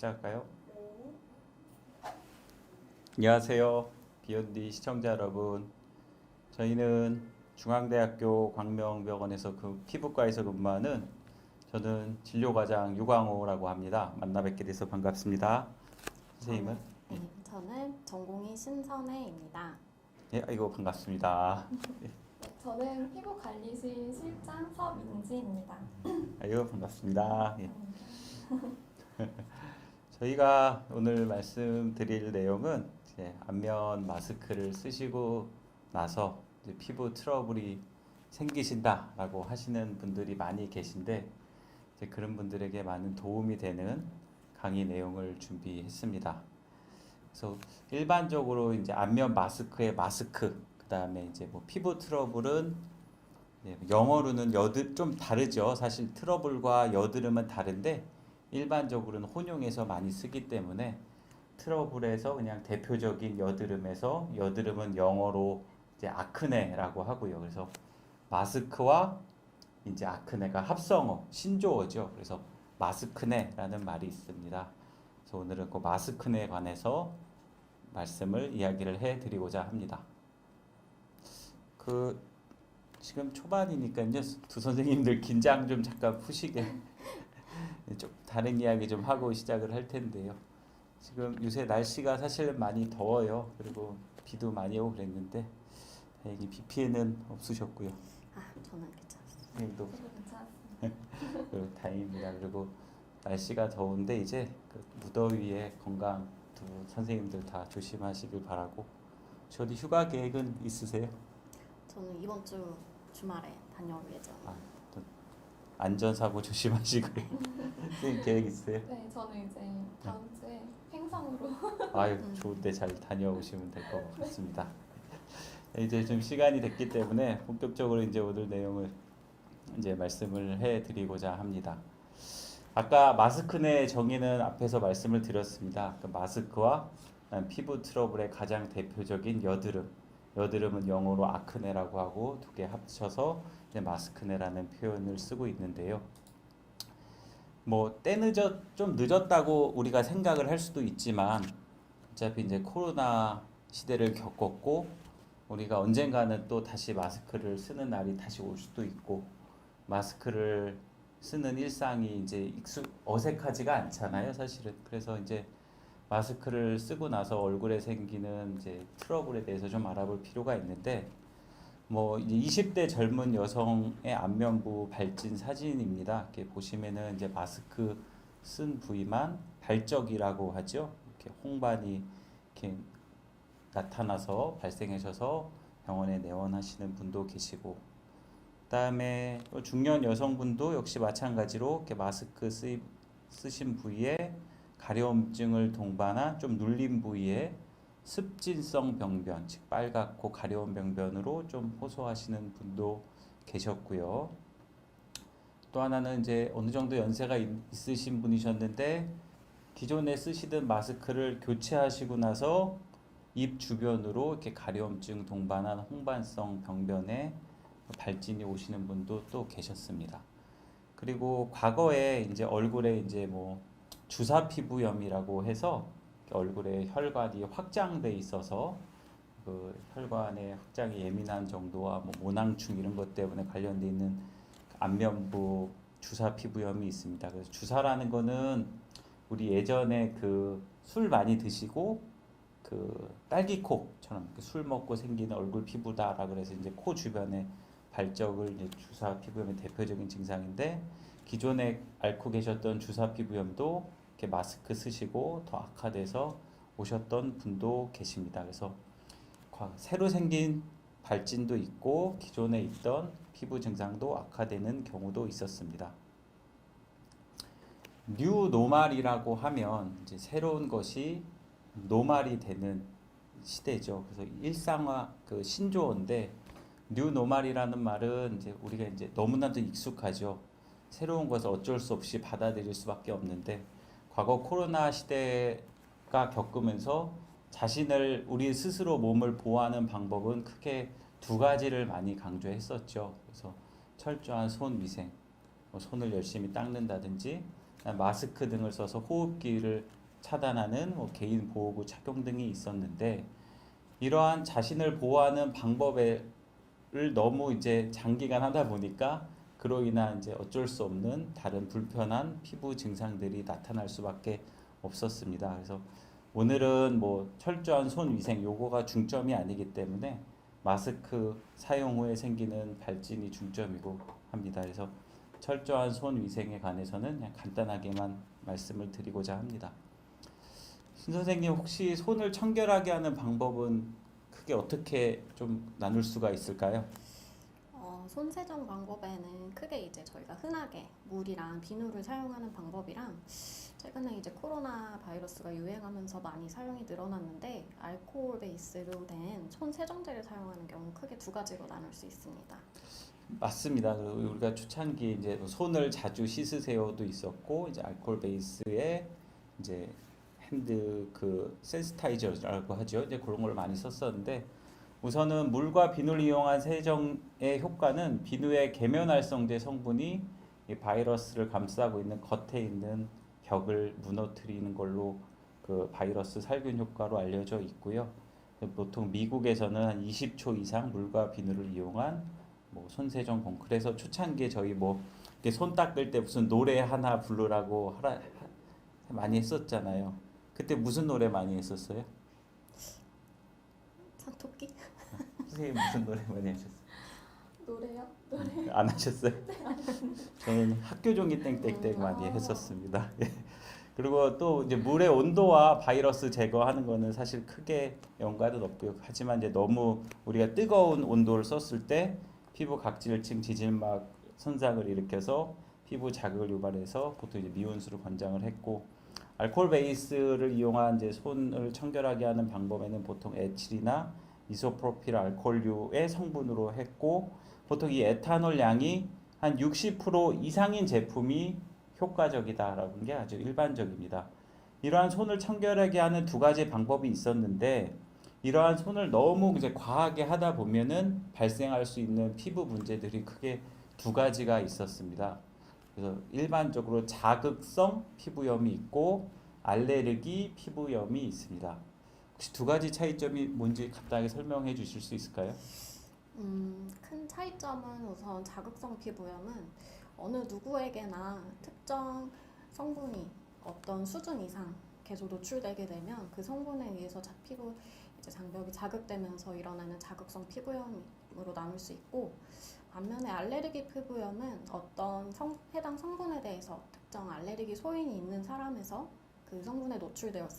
시작할까요? 네. 안녕하세요. 비욘디 시청자 여러분. 저희는 중앙대학교 광명병원에서 피부과에서 근무하는 저는 진료과장 유광호라고 합니다. 만나 뵙게 돼서 반갑습니다. 선생님은? 저는 전공의 신선혜입니다. 예, 아이고 반갑습니다. 네, 저는 피부관리실 실장 서민지입니다. 아이고 반갑습니다. 예. 저희가 오늘 말씀드릴 내용은 이제 안면 마스크를 쓰시고 나서 이제 피부 트러블이 생기신다라고 하시는 분들이 많이 계신데 이제 그런 분들에게 많은 도움이 되는 강의 내용을 준비했습니다. 그래서 일반적으로 이제 안면 마스크의 마스크, 그다음에 이제 뭐 피부 트러블은 영어로는 좀 다르죠. 사실 트러블과 여드름은 다른데 일반적으로는 혼용해서 많이 쓰기 때문에 트러블에서 그냥 대표적인 여드름은 영어로 이제 아크네라고 하고요. 그래서 마스크와 이제 아크네가 합성어, 신조어죠. 그래서 마스크네라는 말이 있습니다. 그래서 오늘은 그 마스크네에 관해서 말씀을 이야기를 해드리고자 합니다. 지금 초반이니까요. 두 선생님들 긴장 좀 잠깐 푸시게 좀 다른 이야기 좀 하고 시작을 할 텐데요. 지금 요새 날씨가 사실 많이 더워요. 그리고 비도 많이 오고 그랬는데 다행히 비 피해는 없으셨고요. 저는 괜찮습니다. 선생님도 괜찮습니다. 다행입니다. 그리고 날씨가 더운데 이제 그 무더위에 건강 두 선생님들 다 조심하시길 바라고. 어디 휴가 계획은 있으세요? 저는 이번 주 주말에 다녀올 예정입니다. 안전사고 조심하시고 선생님 계획 있으세요? 네, 저는 이제 다음 주에 횡성으로 아유 좋은데 잘 다녀오시면 될 것 같습니다. 이제 좀 시간이 됐기 때문에 본격적으로 이제 오늘 내용을 이제 말씀을 해드리고자 합니다. 아까 마스크네 정의는 앞에서 말씀을 드렸습니다. 그 마스크와 피부 트러블의 가장 대표적인 여드름은 영어로 아크네라고 하고 두 개 합쳐서 이제 마스크네라는 표현을 쓰고 있는데요. 뭐 좀 늦었다고 우리가 생각을 할 수도 있지만 어차피 이제 코로나 시대를 겪었고 우리가 언젠가는 또 다시 마스크를 쓰는 날이 다시 올 수도 있고 마스크를 쓰는 일상이 이제 어색하지가 않잖아요, 사실은. 그래서 이제 마스크를 쓰고 나서 얼굴에 생기는 이제 트러블에 대해서 좀 알아볼 필요가 있는데 뭐 이제 20대 젊은 여성의 안면부 발진 사진입니다. 이렇게 보시면은 이제 마스크 쓴 부위만 발적이라고 하죠. 이렇게 홍반이 이렇게 나타나서 발생하셔서 병원에 내원하시는 분도 계시고, 그다음에 중년 여성분도 역시 마찬가지로 이렇게 마스크 쓰신 부위에 가려움증을 동반한 좀 눌린 부위에 습진성 병변, 즉 빨갛고 가려운 병변으로 좀 호소하시는 분도 계셨고요. 또 하나는 이제 어느 정도 연세가 있으신 분이셨는데 기존에 쓰시던 마스크를 교체하시고 나서 입 주변으로 이렇게 가려움증 동반한 홍반성 병변에 발진이 오시는 분도 또 계셨습니다. 그리고 과거에 이제 얼굴에 이제 뭐 주사 피부염이라고 해서 얼굴에 혈관이 확장돼 있어서 그 혈관의 확장이 예민한 정도와 뭐 모낭충 이런 것 때문에 관련돼 있는 안면부 주사 피부염이 있습니다. 그래서 주사라는 거는 우리 예전에 그 술 많이 드시고 그 딸기콕처럼 술 먹고 생기는 얼굴 피부다라고 해서 이제 코 주변에 발적을 이제 주사 피부염의 대표적인 증상인데 기존에 앓고 계셨던 주사 피부염도 이렇게 마스크 쓰시고 더 악화돼서 오셨던 분도 계십니다. 그래서 새로 생긴 발진도 있고 기존에 있던 피부 증상도 악화되는 경우도 있었습니다. 뉴 노멀이라고 하면 이제 새로운 것이 노멀이 되는 시대죠. 그래서 일상화 그 신조어인데 뉴 노멀이라는 말은 이제 우리가 이제 너무나도 익숙하죠. 새로운 것을 어쩔 수 없이 받아들일 수밖에 없는데 과거 코로나 시대가 겪으면서 우리 스스로 몸을 보호하는 방법은 크게 두 가지를 많이 강조했었죠. 그래서 철저한 손 위생, 손을 열심히 닦는다든지 마스크 등을 써서 호흡기를 차단하는 뭐 개인 보호구 착용 등이 있었는데 이러한 자신을 보호하는 방법을 너무 이제 장기간 하다 보니까 그로 인한 이제 어쩔 수 없는 다른 불편한 피부 증상들이 나타날 수밖에 없었습니다. 그래서 오늘은 뭐 철저한 손 위생 요거가 중점이 아니기 때문에 마스크 사용 후에 생기는 발진이 중점이고 합니다. 그래서 철저한 손 위생에 관해서는 그냥 간단하게만 말씀을 드리고자 합니다. 신 선생님 혹시 손을 청결하게 하는 방법은 크게 어떻게 좀 나눌 수가 있을까요? 손 세정 방법에는 크게 이제 저희가 흔하게 물이랑 비누를 사용하는 방법이랑 최근에 이제 코로나 바이러스가 유행하면서 많이 사용이 늘어났는데 알코올 베이스로 된 손 세정제를 사용하는 경우 크게 두 가지로 나눌 수 있습니다. 맞습니다. 그리고 우리가 초창기에 이제 손을 자주 씻으세요도 있었고 이제 알코올 베이스의 이제 핸드 그 센시타이저라고 하죠. 이제 그런 걸 많이 썼었는데 우선은 물과 비누를 이용한 세정의 효과는 비누의 계면활성제 성분이 이 바이러스를 감싸고 있는 겉에 있는 벽을 무너뜨리는 걸로 그 바이러스 살균 효과로 알려져 있고요. 보통 미국에서는 한 20초 이상 물과 비누를 이용한 뭐 손세정공 그래서 초창기에 저희 뭐 이렇게 손 닦을 때 무슨 노래 하나 부르라고 많이 했었잖아요. 그때 무슨 노래 많이 했었어요? 산토끼? 선생님 무슨 노래 많이 하셨어요? 노래요? 안 하셨어요? 저는 학교 종이 땡땡땡 많이 했었습니다. 예. 그리고 또 이제 물의 온도와 바이러스 제거하는 거는 사실 크게 연관은 없고요. 하지만 이제 너무 우리가 뜨거운 온도를 썼을 때 피부 각질층 지질막 손상을 일으켜서 피부 자극을 유발해서 보통 이제 미온수를 권장을 했고 알코올 베이스를 이용한 이제 손을 청결하게 하는 방법에는 보통 에틸이나 이소프로필 알코올류의 성분으로 했고 보통 이 에탄올 양이 한 60% 이상인 제품이 효과적이다라는 게 아주 일반적입니다. 이러한 손을 청결하게 하는 두 가지 방법이 있었는데 이러한 손을 너무 이제 과하게 하다 보면은 발생할 수 있는 피부 문제들이 크게 두 가지가 있었습니다. 그래서 일반적으로 자극성 피부염이 있고 알레르기 피부염이 있습니다. 혹시 두 가지 차이점이 뭔지 간단하게 설명해 주실 수 있을까요? 큰 차이점은 우선 자극성 피부염은 어느 누구에게나 특정 성분이 어떤 수준 이상 계속 노출되게 되면 그 성분에 의해서 피부 이제 장벽이 자극되면서 일어나는 자극성 피부염으로 나눌 수 있고 반면에 알레르기 피부염은 어떤 해당 성분에 대해서 특정 알레르기 소인이 있는 사람에서 그 성분에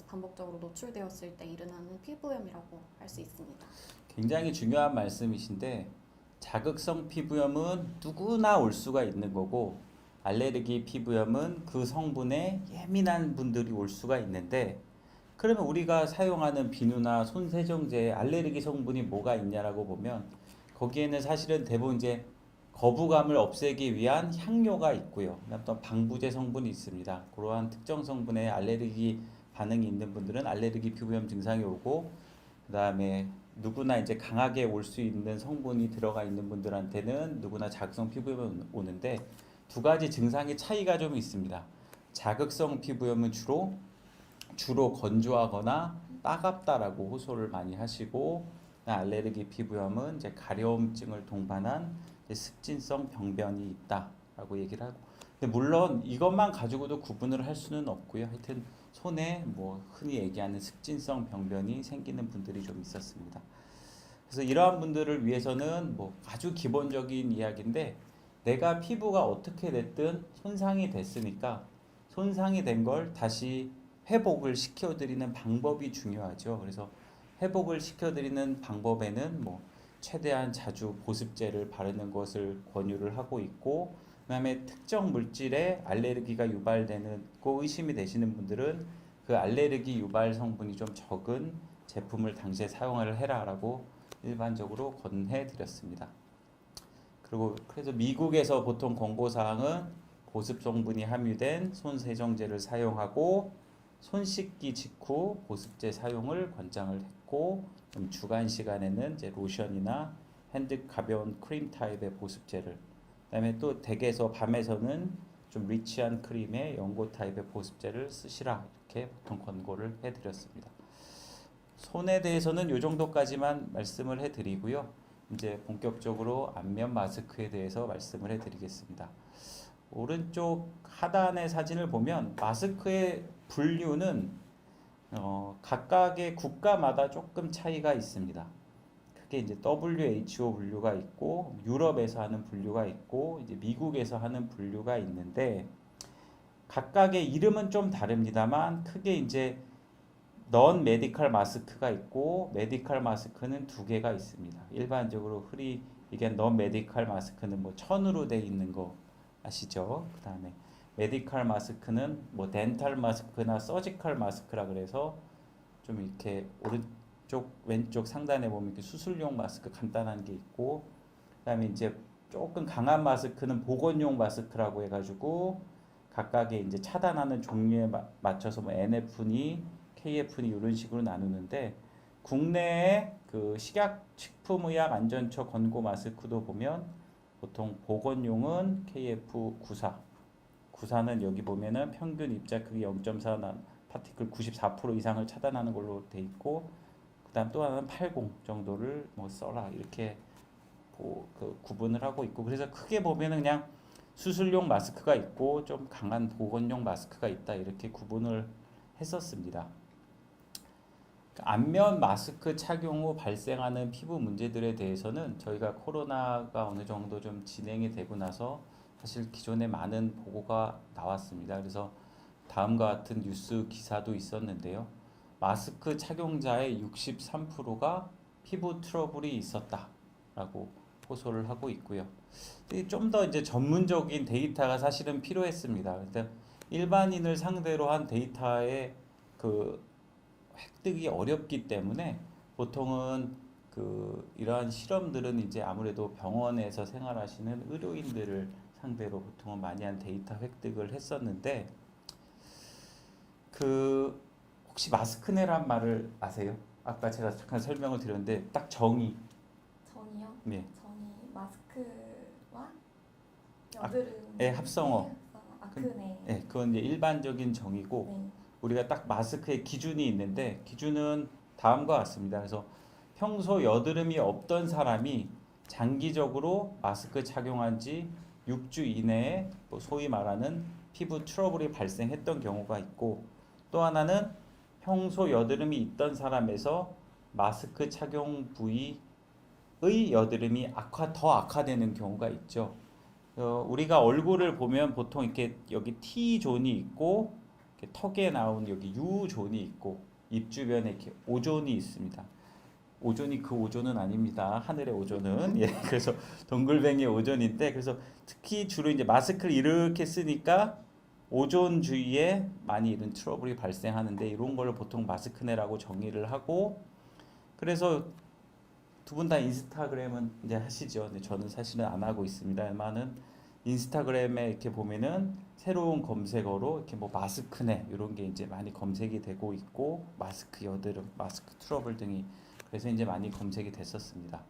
반복적으로 노출되었을 때 일어나는 피부염이라고 할 수 있습니다. 굉장히 중요한 말씀이신데 자극성 피부염은 누구나 올 수가 있는 거고 알레르기 피부염은 그 성분에 예민한 분들이 올 수가 있는데 그러면 우리가 사용하는 비누나 손세정제에 알레르기 성분이 뭐가 있냐라고 보면 거기에는 사실은 대부분 이제 거부감을 없애기 위한 향료가 있고요. 그다음 또 방부제 성분이 있습니다. 그러한 특정 성분에 알레르기 반응이 있는 분들은 알레르기 피부염 증상이 오고 그다음에 누구나 이제 강하게 올 수 있는 성분이 들어가 있는 분들한테는 누구나 자극성 피부염이 오는데 두 가지 증상의 차이가 좀 있습니다. 자극성 피부염은 주로 건조하거나 따갑다라고 호소를 많이 하시고 알레르기 피부염은 이제 가려움증을 동반한 이제 습진성 병변이 있다라고 얘기를 하고 근데 물론 이것만 가지고도 구분을 할 수는 없고요. 하여튼 손에 뭐 흔히 얘기하는 습진성 병변이 생기는 분들이 좀 있었습니다. 그래서 이러한 분들을 위해서는 뭐 아주 기본적인 이야기인데 내가 피부가 어떻게 됐든 손상이 됐으니까 손상이 된 걸 다시 회복을 시켜드리는 방법이 중요하죠. 그래서 회복을 시켜드리는 방법에는 뭐 최대한 자주 보습제를 바르는 것을 권유를 하고 있고 그다음에 특정 물질에 알레르기가 유발되는 거 의심이 되시는 분들은 그 알레르기 유발 성분이 좀 적은 제품을 당시에 사용을 해라라고 일반적으로 권해 드렸습니다. 그리고 그래서 미국에서 보통 권고 사항은 보습 성분이 함유된 손 세정제를 사용하고 손 씻기 직후 보습제 사용을 권장을 했고 주간 시간에는 이제 로션이나 핸드 가벼운 크림 타입의 보습제를 그다음에 또 댁에서 밤에서는 좀 리치한 크림의 연고 타입의 보습제를 쓰시라 이렇게 보통 권고를 해드렸습니다. 손에 대해서는 이 정도까지만 말씀을 해드리고요. 이제 본격적으로 안면 마스크에 대해서 말씀을 해드리겠습니다. 오른쪽 하단의 사진을 보면 마스크의 분류는 각각의 국가마다 조금 차이가 있습니다. 크게 이제 WHO 분류가 있고 유럽에서 하는 분류가 있고 이제 미국에서 하는 분류가 있는데 각각의 이름은 좀 다릅니다만 크게 이제 넌 메디컬 마스크가 있고 메디컬 마스크는 두 개가 있습니다. 일반적으로 흔히 이게 넌 메디컬 마스크는 뭐 천으로 돼 있는 거 아시죠? 그다음에 메디컬 마스크는 뭐 덴탈 마스크나 서지컬 마스크라 그래서 좀 이렇게 오른쪽 왼쪽 상단에 보면 이렇게 수술용 마스크 간단한 게 있고 그다음에 이제 조금 강한 마스크는 보건용 마스크라고 해가지고 각각의 이제 차단하는 종류에 맞춰서 뭐 NF니 KF니 이런 식으로 나누는데 국내에 그 식약식품의약안전처 권고 마스크도 보면 보통 보건용은 KF94 94는 여기 보면은 평균 입자 크기 0.4 파티클 94% 이상을 차단하는 걸로 돼 있고 그다음 또 하나는 80 정도를 뭐 써라 이렇게 그 구분을 하고 있고 그래서 크게 보면은 그냥 수술용 마스크가 있고 좀 강한 보건용 마스크가 있다 이렇게 구분을 했었습니다. 안면 마스크 착용 후 발생하는 피부 문제들에 대해서는 저희가 코로나가 어느 정도 좀 진행이 되고 나서 사실 기존에 많은 보고가 나왔습니다. 그래서 다음과 같은 뉴스 기사도 있었는데요. 마스크 착용자의 63%가 피부 트러블이 있었다라고 호소를 하고 있고요. 좀 더 이제 전문적인 데이터가 사실은 필요했습니다. 근데 일반인을 상대로 한 데이터의 그 획득이 어렵기 때문에 보통은 이러한 실험들은 이제 아무래도 병원에서 생활하시는 의료인들을 상대로 보통은 많이 한 데이터 획득을 했었는데 혹시 마스크네란 말을 아세요? 아까 제가 잠깐 설명을 드렸는데 딱 정의요? 네. 정의 마스크와 여드름 합성어. 아크네. 네, 그건 이제 일반적인 정의고 네. 우리가 딱 마스크의 기준이 있는데 기준은 다음과 같습니다. 그래서 평소 여드름이 없던 사람이 장기적으로 마스크 착용한 지 6주 이내에 소위 말하는 피부 트러블이 발생했던 경우가 있고 또 하나는 평소 여드름이 있던 사람에서 마스크 착용 부위의 여드름이 더 악화되는 경우가 있죠. 우리가 얼굴을 보면 보통 이렇게 여기 T존이 있고 턱에 나온 여기 U존이 있고 입 주변에 이렇게 O존이 있습니다. 오존이 그 오존은 아닙니다. 하늘의 오존은 그래서 동글뱅이 오존인데 그래서 특히 주로 이제 마스크를 이렇게 쓰니까 오존 주위에 많이 이런 트러블이 발생하는데 이런 걸 보통 마스크네라고 정의를 하고 그래서 두 분 다 인스타그램은 이제 하시죠. 근데 저는 사실은 안 하고 있습니다만은 인스타그램에 이렇게 보면은 새로운 검색어로 이렇게 뭐 마스크네 이런 게 이제 많이 검색이 되고 있고 마스크 여드름, 마스크 트러블 등이 그래서 이제 많이 검색이 됐었습니다.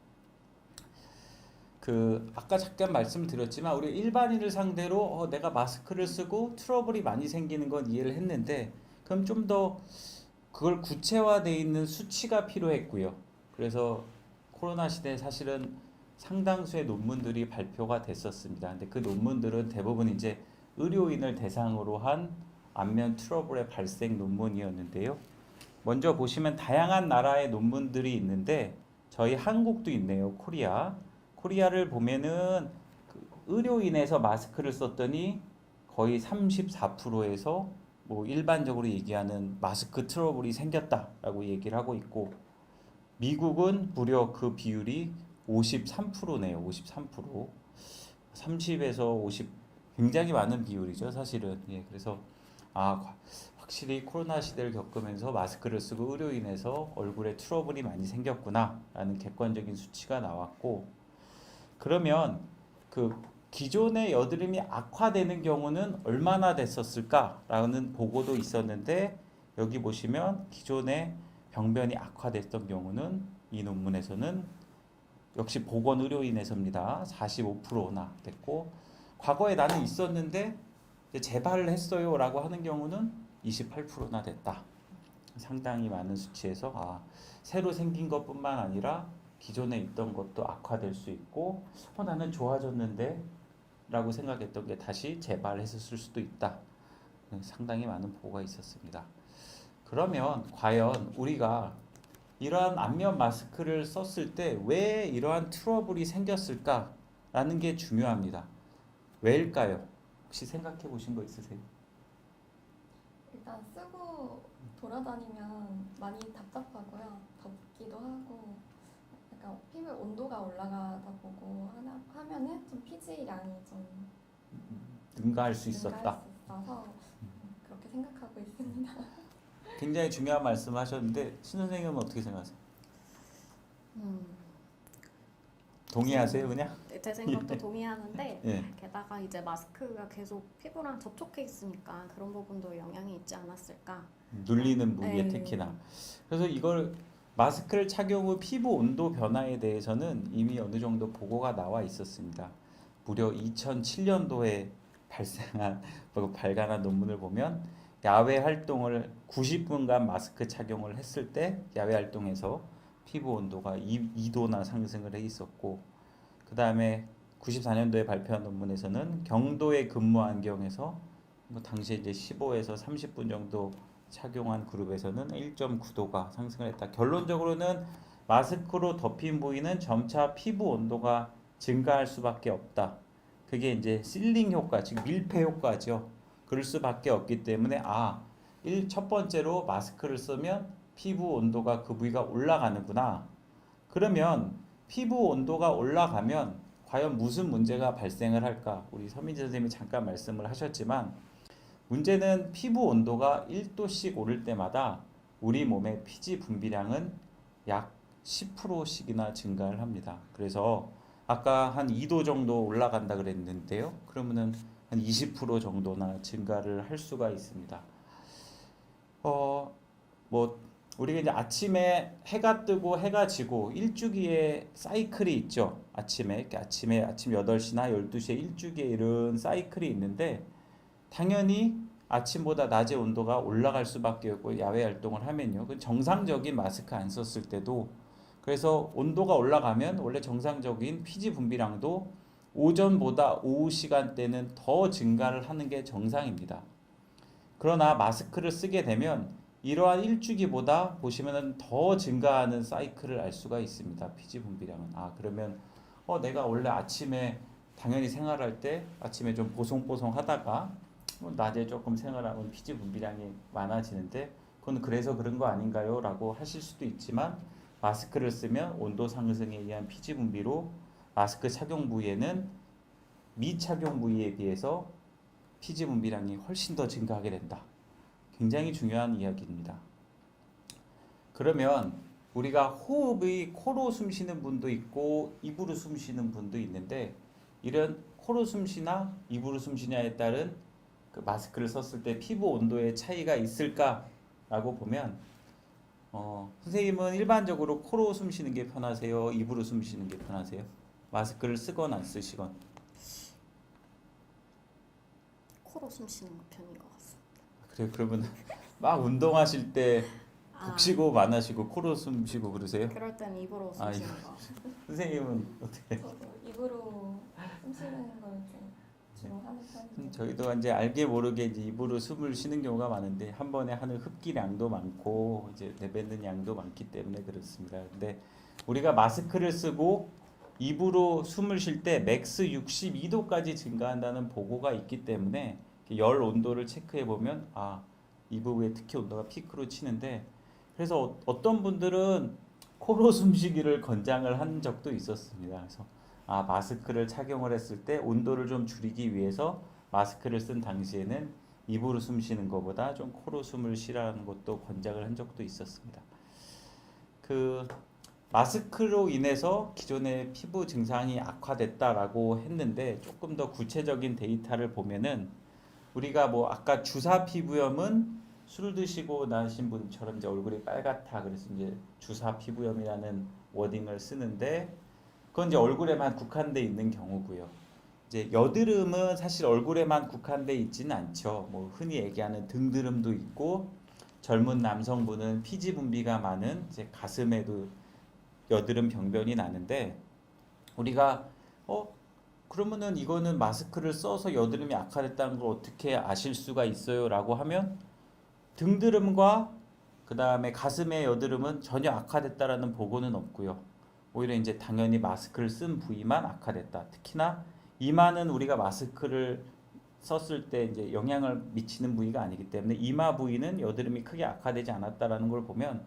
아까 잠깐 말씀드렸지만 우리 일반인을 상대로 내가 마스크를 쓰고 트러블이 많이 생기는 건 이해를 했는데 그럼 좀 더 그걸 구체화되어 있는 수치가 필요했고요. 그래서 코로나 시대에 사실은 상당수의 논문들이 발표가 됐었습니다. 근데 그 논문들은 대부분 이제 의료인을 대상으로 한 안면 트러블의 발생 논문이었는데요. 먼저 보시면 다양한 나라의 논문들이 있는데 저희 한국도 있네요. 코리아를 보면은 의료인에서 마스크를 썼더니 거의 34%에서 뭐 일반적으로 얘기하는 마스크 트러블이 생겼다라고 얘기를 하고 있고 미국은 무려 그 비율이 53%네요. 53%. 30에서 50 굉장히 많은 비율이죠, 사실은. 그래서 확실히 코로나 시대를 겪으면서 마스크를 쓰고 의료인에서 얼굴에 트러블이 많이 생겼구나라는 객관적인 수치가 나왔고 그러면 기존의 여드름이 악화되는 경우는 얼마나 됐었을까라는 보고도 있었는데 여기 보시면 기존의 병변이 악화됐던 경우는 이 논문에서는 역시 보건 의료인에서입니다. 45%나 됐고 과거에 나는 있었는데 재발했어요라고 하는 경우는 28%나 됐다. 상당히 많은 수치에서 새로 생긴 것뿐만 아니라 기존에 있던 것도 악화될 수 있고 나는 좋아졌는데 라고 생각했던 게 다시 재발했을 수도 있다. 상당히 많은 보고가 있었습니다. 그러면 과연 우리가 이러한 안면 마스크를 썼을 때 왜 이러한 트러블이 생겼을까라는 게 중요합니다. 왜일까요? 혹시 생각해 보신 거 있으세요? 일단 쓰고 돌아다니면 많이 답답하고요. 덥기도 하고 약간 피부 온도가 올라가다 보고 하면은 좀 피지량이 좀 능가할 수 증가할 있었다. 수 있어서 그렇게 생각하고 있습니다. 굉장히 중요한 말씀하셨는데 신 선생님은 어떻게 생각하세요? 동의하세요, 그냥? 제 생각도 동의하는데 예. 게다가 이제 마스크가 계속 피부랑 접촉해 있으니까 그런 부분도 영향이 있지 않았을까. 눌리는 부위에 네. 특히나. 그래서 이걸 마스크를 착용 후 피부 온도 변화에 대해서는 이미 어느 정도 보고가 나와 있었습니다. 무려 2007년도에 발간한 논문을 보면 야외 활동을 90분간 마스크 착용을 했을 때 야외 활동에서 피부 온도가 2도나 상승을 해 있었고, 그 다음에 94년도에 발표한 논문에서는 경도의 근무 환경에서 당시에 이제 15에서 30분 정도 착용한 그룹에서는 1.9도가 상승을 했다. 결론적으로는 마스크로 덮인 부위는 점차 피부 온도가 증가할 수밖에 없다. 그게 이제 실링 효과, 즉 밀폐 효과죠. 그럴 수밖에 없기 때문에 첫 번째로 마스크를 쓰면 피부 온도가 그 부위가 올라가는구나. 그러면 피부 온도가 올라가면 과연 무슨 문제가 발생을 할까? 우리 서민지 선생님이 잠깐 말씀을 하셨지만 문제는 피부 온도가 1도씩 오를 때마다 우리 몸의 피지 분비량은 약 10%씩이나 증가를 합니다. 그래서 아까 한 2도 정도 올라간다 그랬는데요. 그러면은 한 20% 정도나 증가를 할 수가 있습니다. 우리가 이제 아침에 해가 뜨고 해가 지고 일주기의 사이클이 있죠. 아침 8시나 12시에 일주기에 이런 사이클이 있는데 당연히 아침보다 낮의 온도가 올라갈 수밖에 없고 야외 활동을 하면요. 그 정상적인 마스크 안 썼을 때도 그래서 온도가 올라가면 원래 정상적인 피지 분비량도 오전보다 오후 시간대는 더 증가를 하는 게 정상입니다. 그러나 마스크를 쓰게 되면 이러한 일주기보다 보시면은 더 증가하는 사이클을 알 수가 있습니다. 피지 분비량은. 그러면 내가 원래 아침에 당연히 생활할 때 아침에 좀 보송보송하다가 낮에 조금 생활하면 피지 분비량이 많아지는데 그건 그래서 그런 거 아닌가요? 라고 하실 수도 있지만 마스크를 쓰면 온도 상승에 의한 피지 분비로 마스크 착용 부위에는 미착용 부위에 비해서 피지 분비량이 훨씬 더 증가하게 된다. 굉장히 중요한 이야기입니다. 그러면 우리가 호흡이 코로 숨 쉬는 분도 있고 입으로 숨 쉬는 분도 있는데 이런 코로 숨 쉬나 입으로 숨 쉬냐에 따른 그 마스크를 썼을 때 피부 온도의 차이가 있을까라고 보면 선생님은 일반적으로 코로 숨 쉬는 게 편하세요? 입으로 숨 쉬는 게 편하세요? 마스크를 쓰건 안 쓰시건? 코로 숨 쉬는 거 편인 것 같습니다. 그래 그러면 막 운동하실 때 복식호흡 안 하시고 코로 숨 쉬고 그러세요? 그럴 땐 입으로 숨 쉬는 거. 선생님은 어떻게? 저도 입으로 숨 쉬는 걸 좀 주로 하는 편이에요. 저희도 이제 알게 모르게 이제 입으로 숨을 쉬는 경우가 많은데 한 번에 하는 흡기량도 많고 이제 내뱉는 양도 많기 때문에 그렇습니다. 근데 우리가 마스크를 쓰고 입으로 숨을 쉴 때 맥스 62도까지 증가한다는 보고가 있기 때문에 열 온도를 체크해 보면 이 부분에 특히 온도가 피크로 치는데 그래서 어떤 분들은 코로 숨쉬기를 권장을 한 적도 있었습니다. 그래서 마스크를 착용을 했을 때 온도를 좀 줄이기 위해서 마스크를 쓴 당시에는 입으로 숨 쉬는 것보다 좀 코로 숨을 쉬라는 것도 권장을 한 적도 있었습니다. 그 마스크로 인해서 기존의 피부 증상이 악화됐다라고 했는데 조금 더 구체적인 데이터를 보면은 우리가 아까 주사 피부염은 술 드시고 나신 분처럼 이제 얼굴이 빨갛다 그래서 이제 주사 피부염이라는 워딩을 쓰는데 그건 이제 얼굴에만 국한돼 있는 경우고요. 이제 여드름은 사실 얼굴에만 국한돼 있지는 않죠. 뭐 흔히 얘기하는 등드름도 있고 젊은 남성분은 피지 분비가 많은 이제 가슴에도 여드름 병변이 나는데 우리가 그러면은 이거는 마스크를 써서 여드름이 악화됐다는 걸 어떻게 아실 수가 있어요? 라고 하면 등드름과 그 다음에 가슴의 여드름은 전혀 악화됐다라는 보고는 없고요. 오히려 이제 당연히 마스크를 쓴 부위만 악화됐다. 특히나 이마는 우리가 마스크를 썼을 때 이제 영향을 미치는 부위가 아니기 때문에 이마 부위는 여드름이 크게 악화되지 않았다라는 걸 보면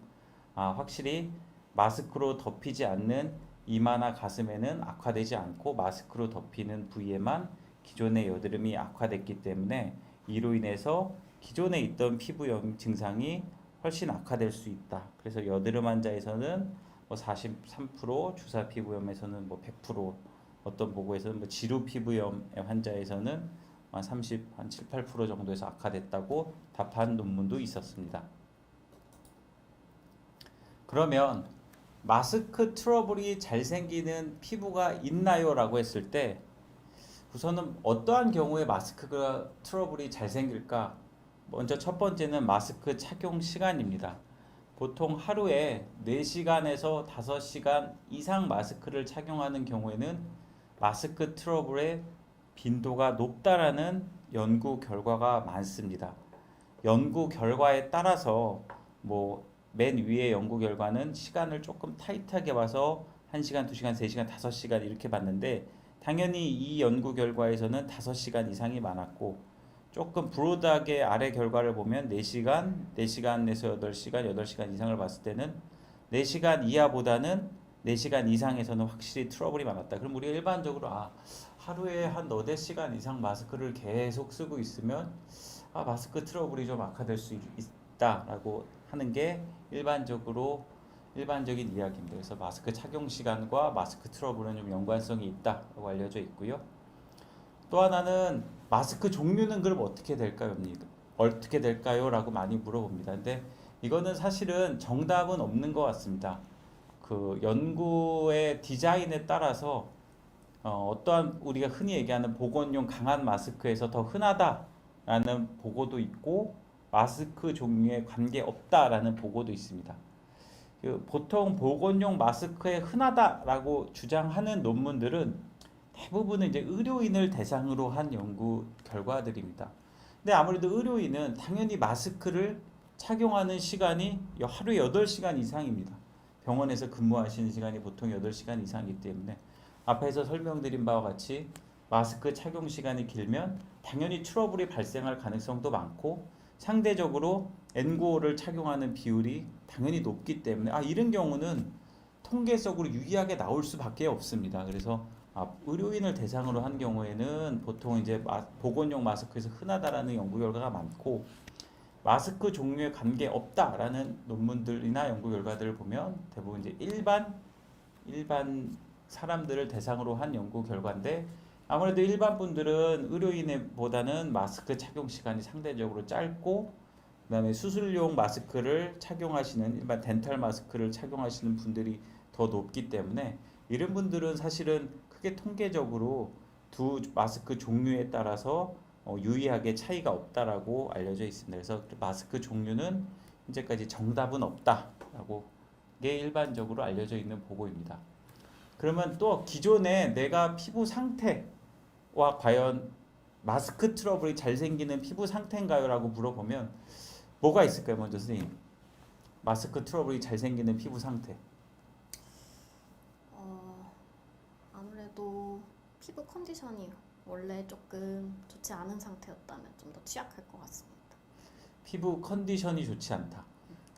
확실히 마스크로 덮이지 않는 이마나 가슴에는 악화되지 않고 마스크로 덮이는 부위에만 기존의 여드름이 악화됐기 때문에 이로 인해서 기존에 있던 피부염 증상이 훨씬 악화될 수 있다. 그래서 여드름 환자에서는 뭐 43%, 주사 피부염에서는 뭐 100%, 어떤 보고에서는 뭐 지루 피부염 환자에서는 한 30, 한 7, 8% 정도에서 악화됐다고 답한 논문도 있었습니다. 그러면 마스크 트러블이 잘 생기는 피부가 있나요? 라고 했을 때 우선은 어떠한 경우에 마스크가 트러블이 잘 생길까? 먼저 첫 번째는 마스크 착용 시간입니다. 보통 하루에 4시간에서 5시간 이상 마스크를 착용하는 경우에는 마스크 트러블의 빈도가 높다라는 연구 결과가 많습니다. 연구 결과에 따라서 맨 위에 연구 결과는 시간을 조금 타이트하게 봐서 1시간, 2시간, 3시간, 5시간 이렇게 봤는데 당연히 이 연구 결과에서는 5시간 이상이 많았고 조금 브로드하게 아래 결과를 보면 4시간, 4시간에서 8시간, 8시간 이상을 봤을 때는 4시간 이하보다는 4시간 이상에서는 확실히 트러블이 많았다. 그럼 우리가 일반적으로 하루에 한 4-5시간 이상 마스크를 계속 쓰고 있으면 마스크 트러블이 좀 악화될 수 있다라고 하는 게 일반적인 이야기입니다. 그래서 마스크 착용 시간과 마스크 트러블은 좀 연관성이 있다고 알려져 있고요. 또 하나는 마스크 종류는 그럼 어떻게 될까요? 어떻게 될까요? 라고 많이 물어봅니다. 근데 이거는 사실은 정답은 없는 것 같습니다. 그 연구의 디자인에 따라서 어떠한 우리가 흔히 얘기하는 보건용 강한 마스크에서 더 흔하다라는 보고도 있고 마스크 종류에 관계없다라는 보고도 있습니다. 보통 보건용 마스크에 흔하다라고 주장하는 논문들은 대부분은 이제 의료인을 대상으로 한 연구 결과들입니다. 근데 아무래도 의료인은 당연히 마스크를 착용하는 시간이 하루에 8시간 이상입니다. 병원에서 근무하시는 시간이 보통 8시간 이상이기 때문에 앞에서 설명드린 바와 같이 마스크 착용 시간이 길면 당연히 트러블이 발생할 가능성도 많고 상대적으로 N95를 착용하는 비율이 당연히 높기 때문에 이런 경우는 통계적으로 유의하게 나올 수밖에 없습니다. 그래서 의료인을 대상으로 한 경우에는 보통 이제 보건용 마스크에서 흔하다라는 연구 결과가 많고 마스크 종류에 관계 없다라는 논문들이나 연구 결과들을 보면 대부분 이제 일반 사람들을 대상으로 한 연구 결과인데 아무래도 일반 분들은 의료인보다는 마스크 착용 시간이 상대적으로 짧고 그다음에 수술용 마스크를 착용하시는 일반 덴탈 마스크를 착용하시는 분들이 더 높기 때문에 이런 분들은 사실은 크게 통계적으로 두 마스크 종류에 따라서 유의하게 차이가 없다라고 알려져 있습니다. 그래서 마스크 종류는 현재까지 정답은 없다라고 게 일반적으로 알려져 있는 보고입니다. 그러면 또 기존에 내가 피부 상태와 과연 마스크 트러블이 잘 생기는 피부 상태인가요? 라고 물어보면 뭐가 있을까요? 먼저 선생님. 마스크 트러블이 잘 생기는 피부 상태. 아무래도 피부 컨디션이 원래 조금 좋지 않은 상태였다면 좀 더 취약할 것 같습니다. 피부 컨디션이 좋지 않다.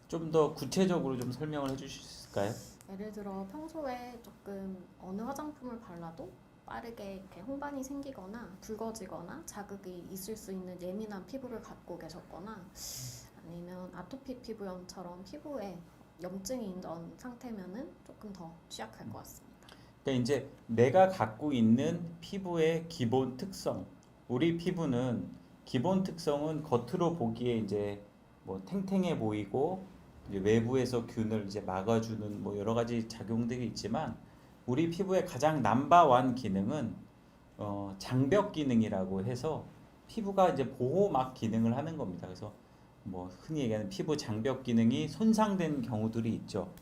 좀 더 구체적으로 좀 설명을 해주실 수 있을까요? 예를 들어 평소에 조금 어느 화장품을 발라도 빠르게 이렇게 홍반이 생기거나 붉어지거나 자극이 있을 수 있는 예민한 피부를 갖고 계셨거나 아니면 아토피 피부염처럼 피부에 염증이 있던 상태면은 조금 더 취약할 것 같습니다. 그러니까 이제 내가 갖고 있는 피부의 기본 특성. 우리 피부는 기본 특성은 겉으로 보기에 이제 탱탱해 보이고 이제 외부에서 균을 이제 막아주는 여러 가지 작용들이 있지만 우리 피부의 가장 넘버원 기능은 장벽 기능이라고 해서 피부가 이제 보호막 기능을 하는 겁니다. 그래서 뭐 흔히 얘기하는 피부 장벽 기능이 손상된 경우들이 있죠.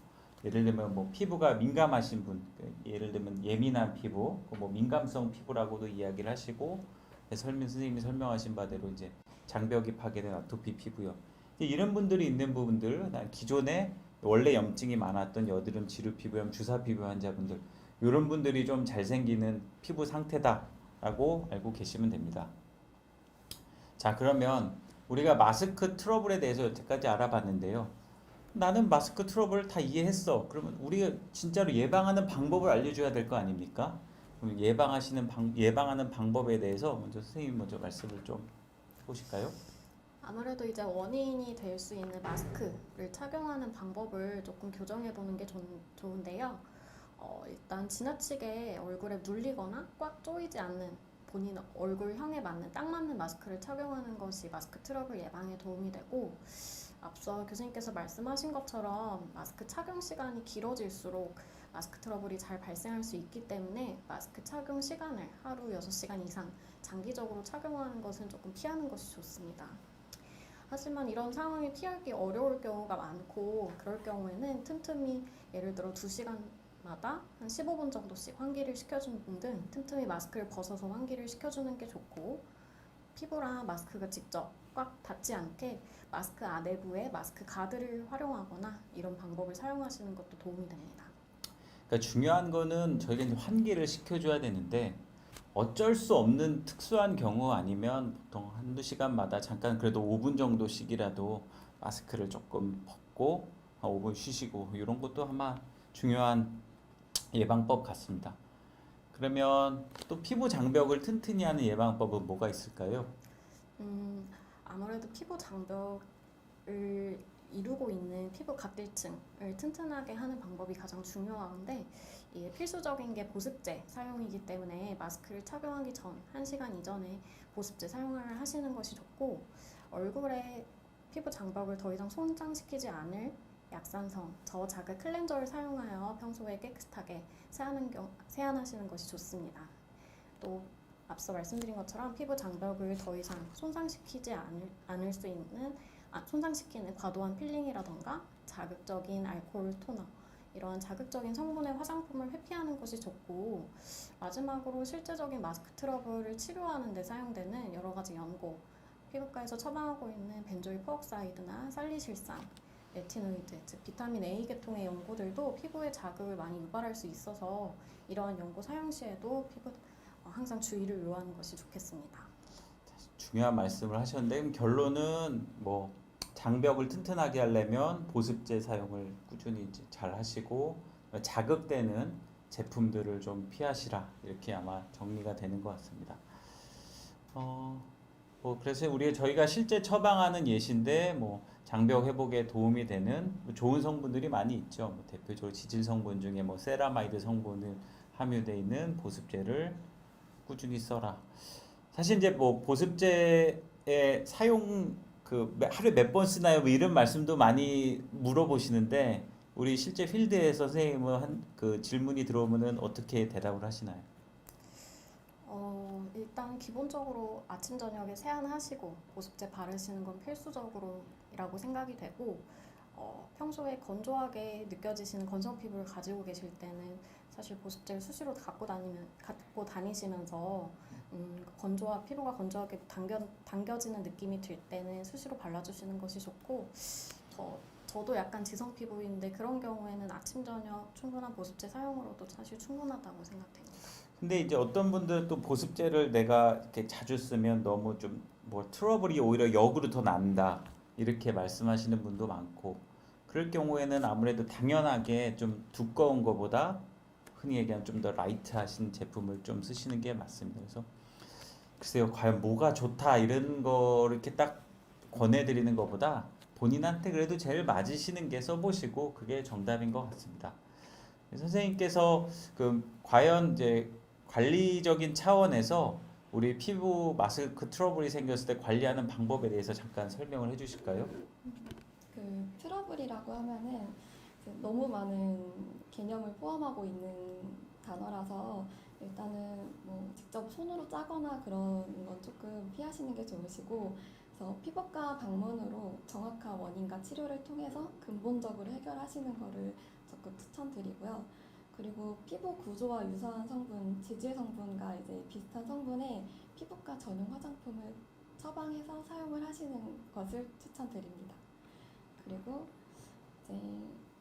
예를 들면 뭐 피부가 민감하신 분, 예를 들면 예민한 피부, 뭐 민감성 피부라고도 이야기를 하시고, 선생님이 설명하신 바대로 이제 장벽이 파괴된 아토피 피부염. 이런 분들이 있는 부분들, 기존에 원래 염증이 많았던 여드름, 지루 피부염, 주사 피부 환자분들, 이런 분들이 좀 잘생기는 피부 상태다라고 알고 계시면 됩니다. 자, 그러면 우리가 마스크 트러블에 대해서 여태까지 알아봤는데요. 나는 마스크 트러블 다 이해했어. 그러면 우리가 진짜로 예방하는 방법을 알려줘야 될 거 아닙니까? 그럼 예방하는 방법에 대해서 먼저 선생님 먼저 말씀을 좀 해보실까요? 아무래도 이제 원인이 될 수 있는 마스크를 착용하는 방법을 조금 교정해 보는 게 좋은데요. 일단 지나치게 얼굴에 눌리거나 꽉 조이지 않는 본인 얼굴형에 맞는 딱 맞는 마스크를 착용하는 것이 마스크 트러블 예방에 도움이 되고, 앞서 교수님께서 말씀하신 것처럼 마스크 착용 시간이 길어질수록 마스크 트러블이 잘 발생할 수 있기 때문에 마스크 착용 시간을 하루 6시간 이상 장기적으로 착용하는 것은 조금 피하는 것이 좋습니다. 하지만 이런 상황이 피하기 어려울 경우가 많고, 그럴 경우에는 틈틈이 예를 들어 2시간마다 한 15분 정도씩 환기를 시켜주는 등 틈틈이 마스크를 벗어서 환기를 시켜주는 게 좋고, 피부랑 마스크가 직접 꽉 닿지 않게 마스크 내부에 마스크 가드를 활용하거나 이런 방법을 사용하시는 것도 도움이 됩니다. 그러니까 중요한 거는 저희가 이제 환기를 시켜줘야 되는데, 어쩔 수 없는 특수한 경우 아니면 보통 한두 시간마다 잠깐 그래도 5분 정도씩이라도 마스크를 조금 벗고 한 5분 쉬시고, 이런 것도 아마 중요한 예방법 같습니다. 그러면 또 피부 장벽을 튼튼히 하는 예방법은 뭐가 있을까요? 아무래도 피부 장벽을 이루고 있는 피부 각질층을 튼튼하게 하는 방법이 가장 중요한데, 이게 필수적인 게 보습제 사용이기 때문에 마스크를 착용하기 전 1시간 이전에 보습제 사용을 하시는 것이 좋고, 얼굴에 피부 장벽을 더 이상 손상시키지 않을 약산성, 저자극 클렌저를 사용하여 평소에 깨끗하게 세안하시는 것이 좋습니다. 또 앞서 말씀드린 것처럼 피부 장벽을 더 이상 손상시키지 않을 수 있는 손상시키는 과도한 필링이라던가 자극적인 알코올 토너, 이런 자극적인 성분의 화장품을 회피하는 것이 좋고, 마지막으로 실제적인 마스크 트러블을 치료하는 데 사용되는 여러 가지 연고, 피부과에서 처방하고 있는 벤조일 페옥사이드나 살리실산, 레티노이드, 즉 비타민 A 계통의 연고들도 피부에 자극을 많이 유발할 수 있어서 이러한 연고 사용 시에도 항상 주의를 요하는 것이 좋겠습니다. 중요한 말씀을 하셨는데, 그럼 결론은 뭐 장벽을 튼튼하게 하려면 보습제 사용을 꾸준히 이제 잘 하시고, 자극되는 제품들을 좀 피하시라, 이렇게 아마 정리가 되는 것 같습니다. 뭐 그래서 저희가 실제 처방하는 예시인데, 뭐 장벽 회복에 도움이 되는 좋은 성분들이 많이 있죠. 뭐 대표적으로 지질 성분 중에 뭐 세라마이드 성분을 함유되어 있는 보습제를 꾸준히 써라. 사실 이제 뭐 보습제의 사용 하루에 몇 번 쓰나요? 뭐 이런 말씀도 많이 물어보시는데, 우리 실제 필드에서 선생님은 그 질문이 들어오면은 어떻게 대답을 하시나요? 일단 기본적으로 아침 저녁에 세안하시고 보습제 바르시는 건 필수적으로라고 생각이 되고, 평소에 건조하게 느껴지시는 건성 피부를 가지고 계실 때는 사실 보습제를 수시로 갖고 다니시면서 피부가 건조하게 당겨지는 느낌이 들 때는 수시로 발라주시는 것이 좋고, 저도 약간 지성 피부인데 그런 경우에는 아침 저녁 충분한 보습제 사용으로도 사실 충분하다고 생각됩니다. 근데 이제 어떤 분들은 또 보습제를 내가 이렇게 자주 쓰면 너무 좀 뭐 트러블이 오히려 역으로 더 난다, 이렇게 말씀하시는 분도 많고, 그럴 경우에는 아무래도 당연하게 좀 두꺼운 거보다 흔히 얘기하는 좀 더 라이트하신 제품을 좀 쓰시는 게 맞습니다. 그래서 글쎄요, 과연 뭐가 좋다 이런 거 이렇게 딱 권해드리는 것보다 본인한테 그래도 제일 맞으시는 게 써보시고 그게 정답인 것 같습니다. 선생님께서 과연 이제 관리적인 차원에서 우리 피부 마스크 트러블이 생겼을 때 관리하는 방법에 대해서 잠깐 설명을 해주실까요? 그 트러블이라고 하면은 너무 많은 개념을 포함하고 있는 단어라서 일단은 뭐 직접 손으로 짜거나 그런 건 조금 피하시는 게 좋으시고, 그래서 피부과 방문으로 정확한 원인과 치료를 통해서 근본적으로 해결하시는 거를 적극 추천드리고요. 그리고 피부 구조와 유사한 성분, 지질 성분과 이제 비슷한 성분의 피부과 전용 화장품을 처방해서 사용을 하시는 것을 추천드립니다. 그리고 이제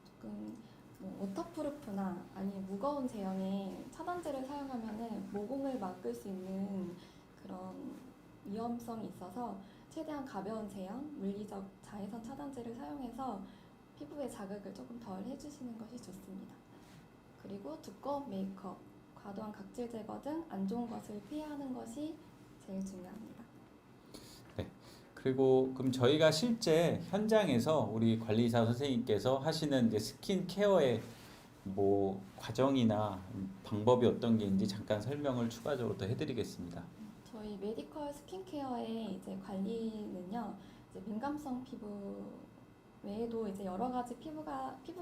조금 뭐 워터프루프나 아니면 무거운 제형의 차단제를 사용하면은 모공을 막을 수 있는 그런 위험성이 있어서 최대한 가벼운 제형, 물리적 자외선 차단제를 사용해서 피부에 자극을 조금 덜 해주시는 것이 좋습니다. 그리고 두꺼운 메이크업, 과도한 각질 제거 등 안 좋은 것을 피하는 것이 제일 중요합니다. 그리고 그럼 저희가 실제 현장에서 우리 관리사 선생님께서 하시는 이제 스킨 케어의 뭐 과정이나 방법이 어떤 게 있는지 잠깐 설명을 추가적으로 더 해드리겠습니다. 저희 메디컬 스킨케어의 이제 관리는요, 이제 민감성 피부 외에도 이제 여러 가지 피부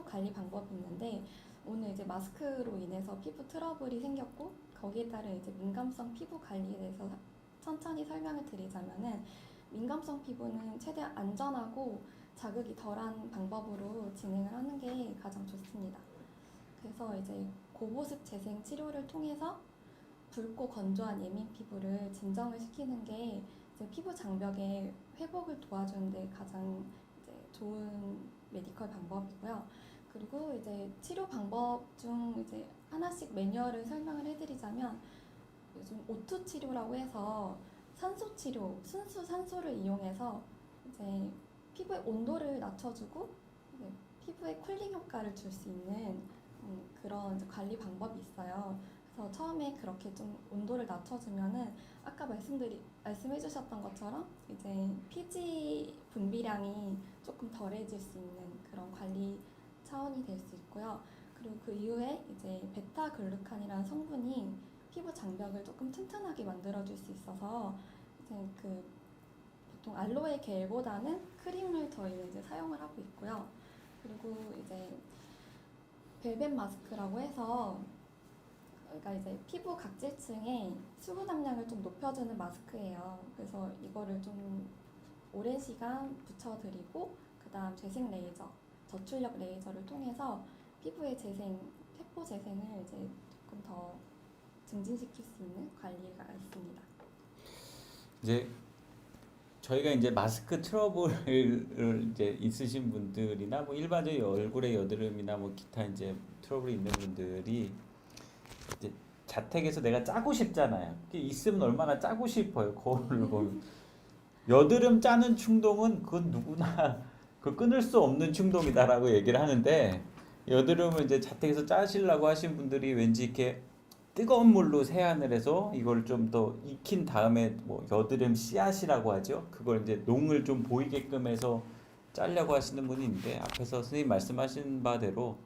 관리 방법이 있는데, 오늘 이제 마스크로 인해서 피부 트러블이 생겼고 거기에 따른 이제 민감성 피부 관리에 대해서 천천히 설명을 드리자면은, 민감성 피부는 최대한 안전하고 자극이 덜한 방법으로 진행을 하는 게 가장 좋습니다. 그래서 이제 고보습 재생 치료를 통해서 붉고 건조한 예민 피부를 진정을 시키는 게 이제 피부 장벽의 회복을 도와주는데 가장 이제 좋은 메디컬 방법이고요. 그리고 이제 치료 방법 중 이제 하나씩 매뉴얼을 설명을 해드리자면, 요즘 O2 치료라고 해서 산소 치료, 순수 산소를 이용해서 이제 피부의 온도를 낮춰주고 이제 피부에 쿨링 효과를 줄 수 있는 그런 이제 관리 방법이 있어요. 그래서 처음에 그렇게 좀 온도를 낮춰주면은 아까 말씀해주셨던 것처럼 이제 피지 분비량이 조금 덜해질 수 있는 그런 관리 차원이 될 수 있고요. 그리고 그 이후에 이제 베타글루칸이라는 성분이 피부 장벽을 조금 튼튼하게 만들어줄 수 있어서 이제 그 보통 알로에 겔보다는 크림을 저희는 이제 사용을 하고 있고요. 그리고 이제 벨벳 마스크라고 해서, 그러니까 이제 피부 각질층에 수분 함량을 좀 높여주는 마스크예요. 그래서 이거를 좀 오랜 시간 붙여드리고 그다음 재생 레이저, 저출력 레이저를 통해서 피부의 세포 재생을 이제 조금 더 증진시킬 수 있는 관리가 있습니다. 이제 저희가 이제 마스크 트러블을 이제 있으신 분들이나 뭐 일반적인 얼굴에 여드름이나 뭐 기타 이제 트러블이 있는 분들이 이제 자택에서 내가 짜고 싶잖아요. 그게 있으면 얼마나 짜고 싶어요. 거울을 보면. 여드름 짜는 충동은 그건 누구나 그 끊을 수 없는 충동이다라고 얘기를 하는데, 여드름을 이제 자택에서 짜시려고 하신 분들이 왠지 이렇게 뜨거운 물로 세안을 해서 이걸 좀 더 익힌 다음에 뭐 여드름 씨앗이라고 하죠. 그걸 이제 농을 좀 보이게끔 해서 짜려고 하시는 분이 있는데, 앞에서 선생님 말씀하신 바대로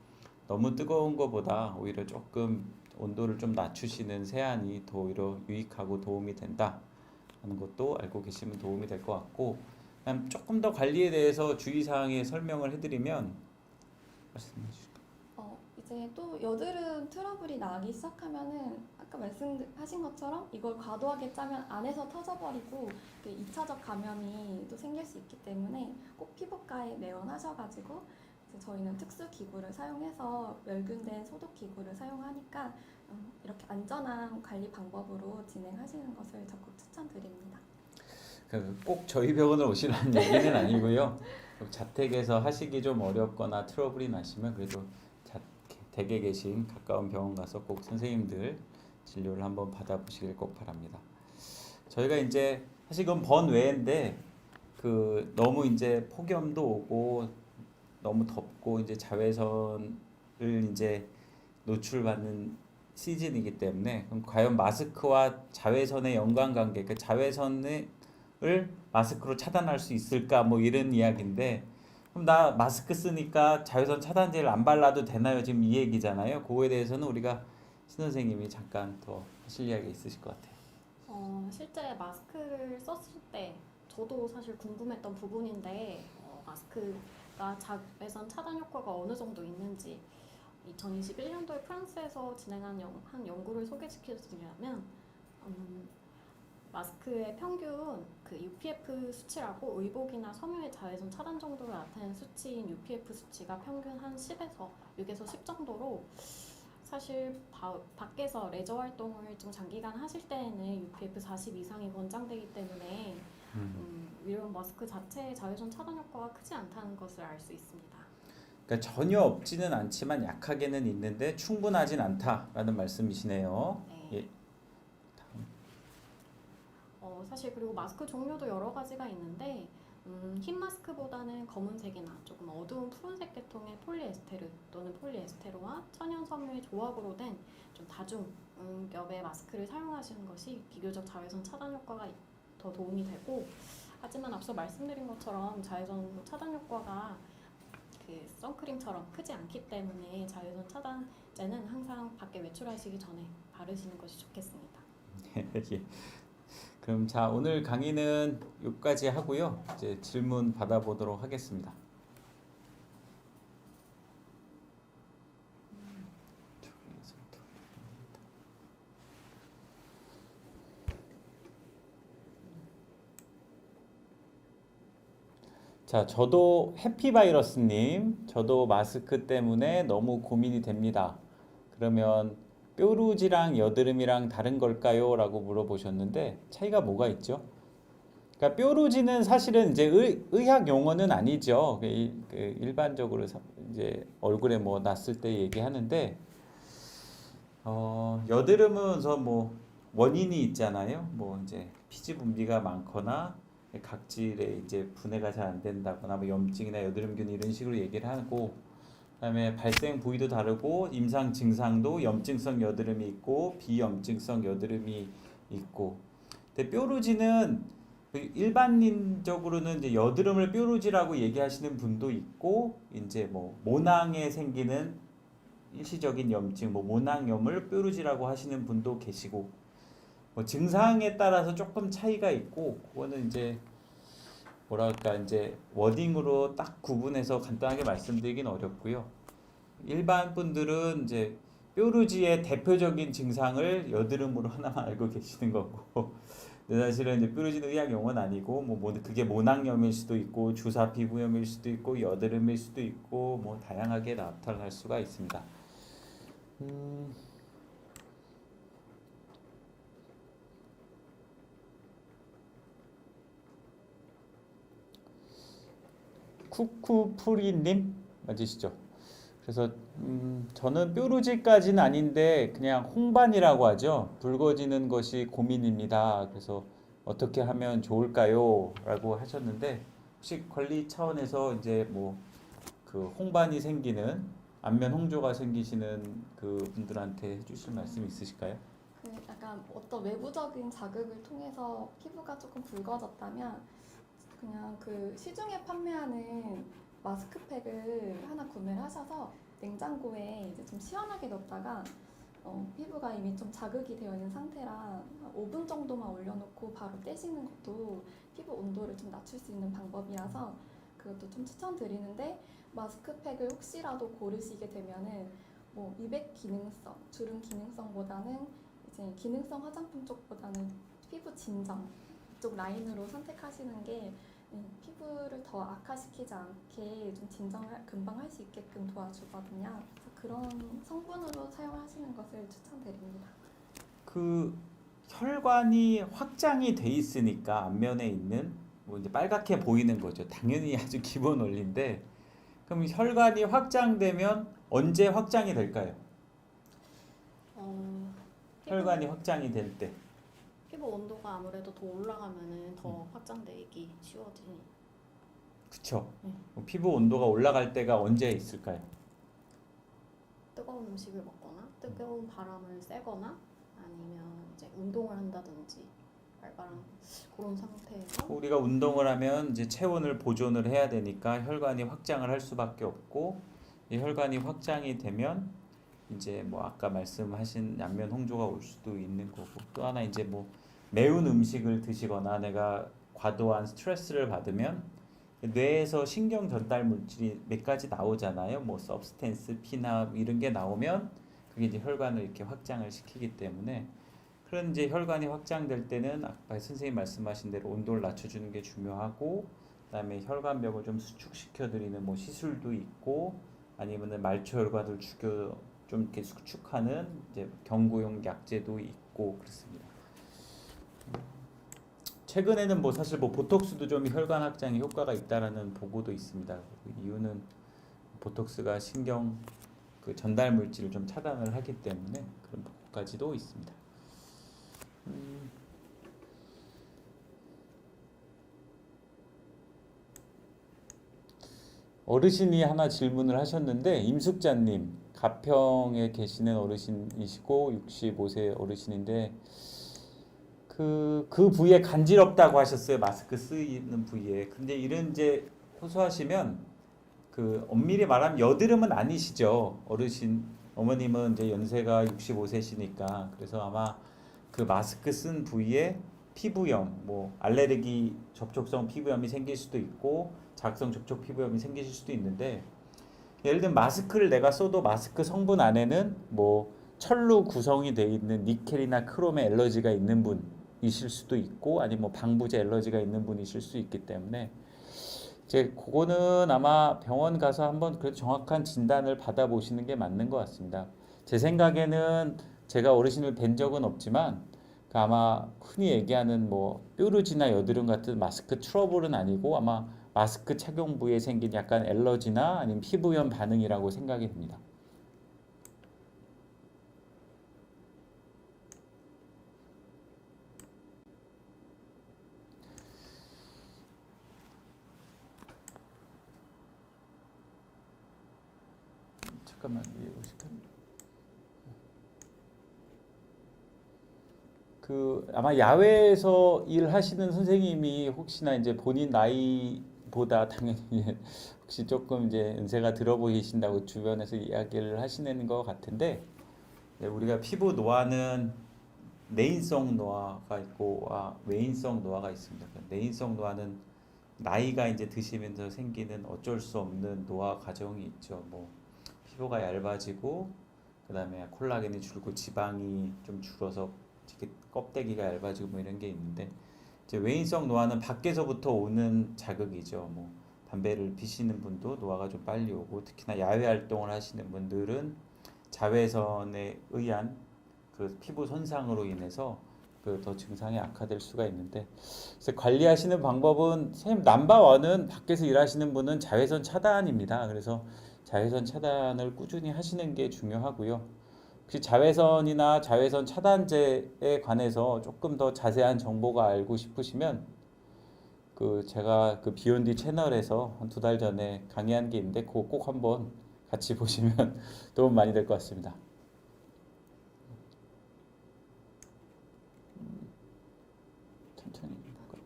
너무 뜨거운 것보다 오히려 조금 온도를 좀 낮추시는 세안이 더 오히려 유익하고 도움이 된다 하는 것도 알고 계시면 도움이 될 것 같고, 그다음 조금 더 관리에 대해서 주의사항에 설명을 해드리면 말씀해 주시죠. 이제 또 여드름 트러블이 나기 시작하면은 아까 말씀하신 것처럼 이걸 과도하게 짜면 안에서 터져버리고 2차적 감염이 또 생길 수 있기 때문에 꼭 피부과에 내원하셔가지고, 이제 저희는 특수 기구를 사용해서 멸균된 소독 기구를 사용하니까 이렇게 안전한 관리 방법으로 진행하시는 것을 적극 추천드립니다. 꼭 저희 병원을 오시라는 얘기는 아니고요. 자택에서 하시기 좀 어렵거나 트러블이 나시면 그래도 댁에 계신 가까운 병원 가서 꼭 선생님들 진료를 한번 받아보시길 꼭 바랍니다. 저희가 이제 사실 그건 번외인데, 그 너무 이제 폭염도 오고 너무 덥고 이제 자외선을 이제 노출받는 시즌이기 때문에, 그럼 과연 마스크와 자외선의 연관관계, 그 자외선을 마스크로 차단할 수 있을까 뭐 이런 이야기인데, 그럼 나 마스크 쓰니까 자외선 차단제를 안 발라도 되나요? 지금 이 얘기잖아요. 그거에 대해서는 우리가 신 선생님이 잠깐 더 하실 이야기 있으실 것 같아요. 실제 마스크를 썼을 때 저도 사실 궁금했던 부분인데, 마스크가 자외선 차단 효과가 어느 정도 있는지 2021년도에 프랑스에서 진행한 한 연구를 소개시켜드리자면 마스크의 평균 그 UPF 수치라고 의복이나 섬유의 자외선 차단 정도를 나타내는 수치인 UPF 수치가 평균 한 10에서 6에서 10 정도로 사실 밖에서 레저 활동을 좀 장기간 하실 때에는 UPF 40 이상이 권장되기 때문에 이런 마스크 자체의 자외선 차단 효과가 크지 않다는 것을 알 수 있습니다. 그러니까 전혀 없지는 않지만 약하게는 있는데 충분하진 않다라는 말씀이시네요. 네. 예. 사실 그리고 마스크 종류도 여러 가지가 있는데 흰 마스크보다는 검은색이나 조금 어두운 푸른색 계통의 폴리에스테르 또는 폴리에스테르와 천연 섬유의 조합으로 된 좀 다중겹의 마스크를 사용하시는 것이 비교적 자외선 차단 효과가 더 도움이 되고, 하지만 앞서 말씀드린 것처럼 자외선 차단 효과가 그 선크림처럼 크지 않기 때문에 자외선 차단제는 항상 밖에 외출하시기 전에 바르시는 것이 좋겠습니다. 예. 그럼 자, 오늘 강의는 여기까지 하고요. 이제 질문 받아보도록 하겠습니다. 자, 저도 해피바이러스님, 저도 마스크 때문에 너무 고민이 됩니다. 그러면 뾰루지랑 여드름이랑 다른 걸까요? 라고 물어보셨는데 차이가 뭐가 있죠? 그러니까 뾰루지는 사실은 이제 의학 용어는 아니죠. 일반적으로 이제 얼굴에 뭐 났을 때 얘기하는데 여드름은 우선 뭐 원인이 있잖아요. 뭐 이제 피지 분비가 많거나 각질에 이제 분해가 잘 안 된다거나 뭐 염증이나 여드름균 이런 식으로 얘기를 하고, 그다음에 발생 부위도 다르고 임상 증상도 염증성 여드름이 있고 비염증성 여드름이 있고. 근데 뾰루지는 일반적으로는 이제 여드름을 뾰루지라고 얘기하시는 분도 있고, 이제 뭐 모낭에 생기는 일시적인 염증, 뭐 모낭염을 뾰루지라고 하시는 분도 계시고, 뭐 증상에 따라서 조금 차이가 있고, 그거는 이제 뭐랄까 이제 워딩으로 딱 구분해서 간단하게 말씀드리긴 어렵고요. 일반 분들은 이제 뾰루지의 대표적인 증상을 여드름으로 하나만 알고 계시는 거고, 근데 사실은 이제 뾰루지는 의학 용어는 아니고 뭐 그게 모낭염일 수도 있고 주사 피부염일 수도 있고 여드름일 수도 있고 뭐 다양하게 나타날 수가 있습니다. 쿠쿠프리님 맞으시죠? 그래서 저는 뾰루지까지는 아닌데 그냥 홍반이라고 하죠. 붉어지는 것이 고민입니다. 그래서 어떻게 하면 좋을까요? 라고 하셨는데, 혹시 관리 차원에서 이제 뭐 그 홍반이 생기는 안면 홍조가 생기시는 그 분들한테 해주실 말씀 있으실까요? 그 약간 어떤 외부적인 자극을 통해서 피부가 조금 붉어졌다면 그냥 그 시중에 판매하는 마스크팩을 하나 구매를 하셔서 냉장고에 이제 좀 시원하게 넣었다가 피부가 이미 좀 자극이 되어 있는 상태라 5분 정도만 올려놓고 바로 떼시는 것도 피부 온도를 좀 낮출 수 있는 방법이라서 그것도 좀 추천드리는데, 마스크팩을 혹시라도 고르시게 되면은 뭐 미백 기능성, 주름 기능성보다는 이제 기능성 화장품 쪽보다는 피부 진정 쪽 라인으로 선택하시는 게 피부를 더 악화시키지 않게 좀 진정을 금방 할 수 있게끔 도와주거든요. 그래서 그런 성분으로 사용하시는 것을 추천드립니다. 그 혈관이 확장이 돼 있으니까 안면에 있는 뭐 이제 빨갛게 보이는 거죠. 당연히 아주 기본 원리인데, 그럼 혈관이 확장되면 언제 확장이 될까요? 혈관이 확장이 될 때. 피부 온도가 아무래도 더 올라가면은 더 확장되기 쉬워지니. 그쵸. 피부 온도가 올라갈 때가 언제 있을까요? 뜨거운 음식을 먹거나 뜨거운 바람을 쐬거나 아니면 이제 운동을 한다든지 발발한 그런 상태에서. 우리가 운동을 하면 이제 체온을 보존을 해야 되니까 혈관이 확장을 할 수밖에 없고, 이 혈관이 확장이 되면 이제 뭐 아까 말씀하신 안면 홍조가 올 수도 있는 거고, 또 하나 이제 뭐 매운 음식을 드시거나 내가 과도한 스트레스를 받으면 뇌에서 신경 전달 물질이 몇 가지 나오잖아요. 뭐 substance, P나 이런 게 나오면 그게 이제 혈관을 이렇게 확장을 시키기 때문에 그런 이제 혈관이 확장될 때는 아까 선생님 말씀하신 대로 온도를 낮춰주는 게 중요하고 그다음에 혈관벽을 좀 수축시켜 드리는 뭐 시술도 있고 아니면은 말초 혈관을 죽여 좀 이렇게 수축하는 이제 경구용 약제도 있고 그렇습니다. 최근에는 뭐 사실 뭐 보톡스도 좀 혈관 확장에 효과가 있다라는 보고도 있습니다. 그 이유는 보톡스가 신경 그 전달 물질을 좀 차단을 하기 때문에 그런 보고까지도 있습니다. 어르신이 하나 질문을 하셨는데 임숙자님 가평에 계시는 어르신이시고 65세 어르신인데 그 부위에 간지럽다고 하셨어요. 마스크 쓰이는 부위에. 근데 이런 이제 호소하시면 그 엄밀히 말하면 여드름은 아니시죠. 어르신 어머님은 이제 연세가 65세시니까 그래서 아마 그 마스크 쓴 부위에 피부염, 뭐 알레르기 접촉성 피부염이 생길 수도 있고 자극성 접촉 피부염이 생기실 수도 있는데 예를 들면 마스크를 내가 써도 마스크 성분 안에는 뭐 철로 구성이 되어 있는 니켈이나 크롬에 알러지가 있는 분이실 수도 있고 아니면 뭐 방부제 알러지가 있는 분이실 수 있기 때문에 이제 그거는 아마 병원 가서 한번 그래도 정확한 진단을 받아보시는 게 맞는 것 같습니다. 제 생각에는 제가 어르신을 뵌 적은 없지만 그 아마 흔히 얘기하는 뭐 뾰루지나 여드름 같은 마스크 트러블은 아니고 아마 마스크 착용 부위에 생긴 약간 알러지나 아니면 피부염 반응이라고 생각이 듭니다. 잠깐만 그 아마 야외에서 일하시는 선생님이 혹시나 이제 본인 나이보다 당연히 혹시 조금 이제 연세가 들어 보이신다고 주변에서 이야기를 하시는 것 같은데 우리가 피부 노화는 내인성 노화가 있고 외인성 노화가 있습니다. 내인성 노화는 나이가 이제 드시면서 생기는 어쩔 수 없는 노화 과정이 있죠. 뭐 피부가 얇아지고 그다음에 콜라겐이 줄고 지방이 좀 줄어서 이렇게 껍데기가 얇아지고 뭐 이런 게 있는데 이제 외인성 노화는 밖에서부터 오는 자극이죠. 뭐 담배를 피시는 분도 노화가 좀 빨리 오고 특히나 야외 활동을 하시는 분들은 자외선에 의한 그 피부 손상으로 인해서 그 더 증상이 악화될 수가 있는데 그래서 관리하시는 방법은 선생님 넘버원은 밖에서 일하시는 분은 자외선 차단입니다. 그래서 자외선 차단을 꾸준히 하시는 게 중요하고요. 혹시 자외선이나 자외선 차단제에 관해서 조금 더 자세한 정보가 알고 싶으시면 그 제가 그 비욘디 채널에서 한 2달 전에 강의한 게 있는데 그거 꼭 한번 같이 보시면 도움 많이 될 것 같습니다. 천천히 볼까요?